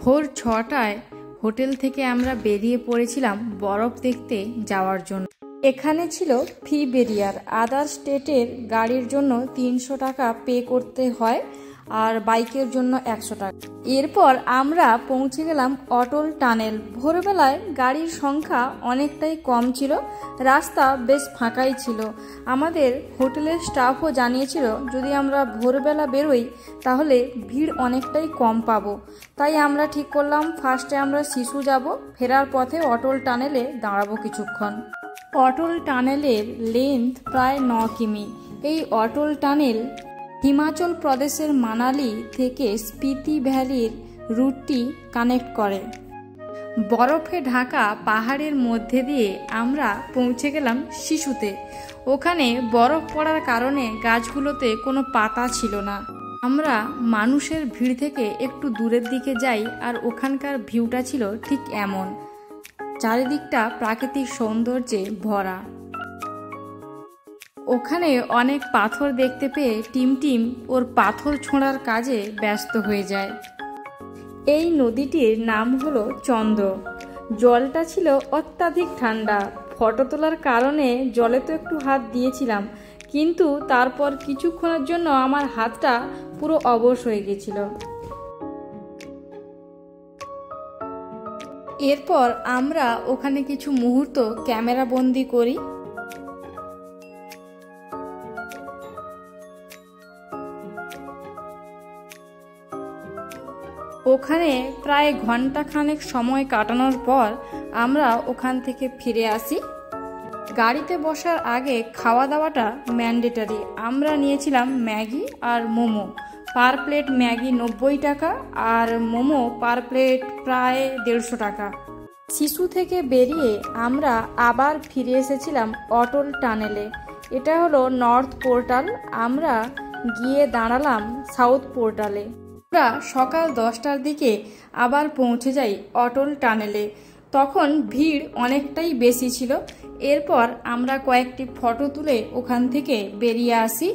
ভোর ৬টায় হোটেল থেকে আমরা বেরিয়ে পড়েছিলাম বরফ দেখতে যাওয়ার জন্য। এখানে ছিল ফি বেরিয়ার। আদার স্টেটের গাড়ির জন্য ৩০০ টাকা পে করতে হয় আর বাইকের জন্য ১০০ টাকা। এরপর আমরা পৌঁছে গেলাম অটল টানেল। ভোরবেলায় গাড়ির সংখ্যা অনেকটাই কম ছিল, রাস্তা বেশ ফাঁকাই ছিল। আমাদের হোটেলের স্টাফও জানিয়েছিল যদি আমরা ভোরবেলা বেরোই তাহলে ভিড় অনেকটাই কম পাবো। তাই আমরা ঠিক করলাম ফার্স্টে আমরা শিশু যাব, ফেরার পথে অটল টানেলে দাঁড়াবো কিছুক্ষণ। অটল টানেলের লেন্থ প্রায় ৯ কিমি। এই অটল টানেল হিমাচল প্রদেশের মানালি থেকে স্পিতি ভ্যালির রুটটি কানেক্ট করে। বরফে ঢাকা পাহাড়ের মধ্যে দিয়ে আমরা পৌঁছে গেলাম শিশুতে। ওখানে বরফ পড়ার কারণে গাছগুলোতে কোনো পাতা ছিল না। আমরা মানুষের ভিড় থেকে একটু দূরের দিকে যাই আর ওখানকার ভিউটা ছিল ঠিক এমন, চারিদিকটা প্রাকৃতিক সৌন্দর্যে ভরা। ওখানে অনেক পাথর দেখতে পেয়ে টিম ওর পাথর ছোঁড়ার কাজে ব্যস্ত হয়ে যায়। এই নদীটির নাম হলো চন্দ্র। জলটা ছিল অত্যাধিক ঠান্ডা। ফটো তোলার কারণে জলে তো একটু হাত দিয়েছিলাম, কিন্তু তারপর কিছুক্ষণের জন্য আমার হাতটা পুরো অবশ হয়ে গেছিল। এরপর আমরা ওখানে কিছু মুহূর্ত ক্যামেরা বন্দি করি। ওখানে প্রায় ঘন্টাখানেক সময় কাটানোর পর আমরা ওখান থেকে ফিরে আসি। গাড়িতে বসার আগে খাওয়া দাওয়াটা ম্যান্ডেটারি। আমরা নিয়েছিলাম ম্যাগি আর মোমো। পার প্লেট ম্যাগি ৯০ টাকা আর মোমো পার প্লেট প্রায় ১৫০ টাকা। শিশু থেকে বেরিয়ে আমরা আবার ফিরে এসেছিলাম অটল টানেলে। এটা হলো নর্থ পোর্টাল। আমরা গিয়ে দাঁড়ালাম সাউথ পোর্টালে। আমরা সকাল ১০টার দিকে আবার পৌঁছে যাই অটল টানেলে। তখন ভিড় অনেকটাই বেশি ছিল। এরপর আমরা কয়েকটি ফটো তুলে ওখান থেকে বেরিয়ে আসি